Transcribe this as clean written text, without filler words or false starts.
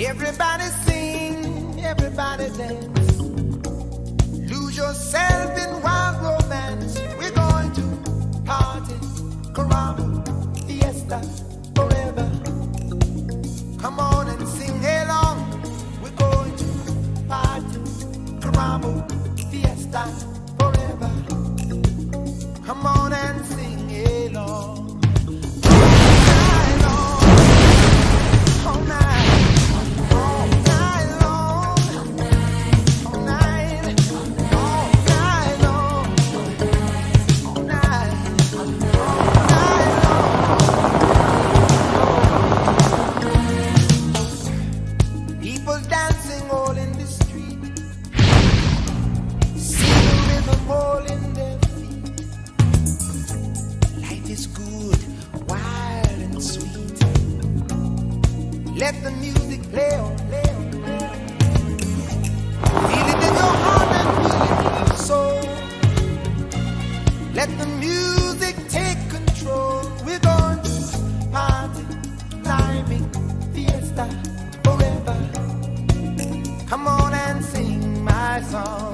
Everybody sing, everybody dance. Lose yourself in wild romance. We're going to party, caramba, fiesta, forever. Come on and sing along. We're going to party, caramba, fiesta, forever. Come on and sing along. Let the music play on, play on, play on. Feel it in your heart and feel it in your soul. Let the music take control. We're going to party, climbing, fiesta, forever. Come on and sing my song.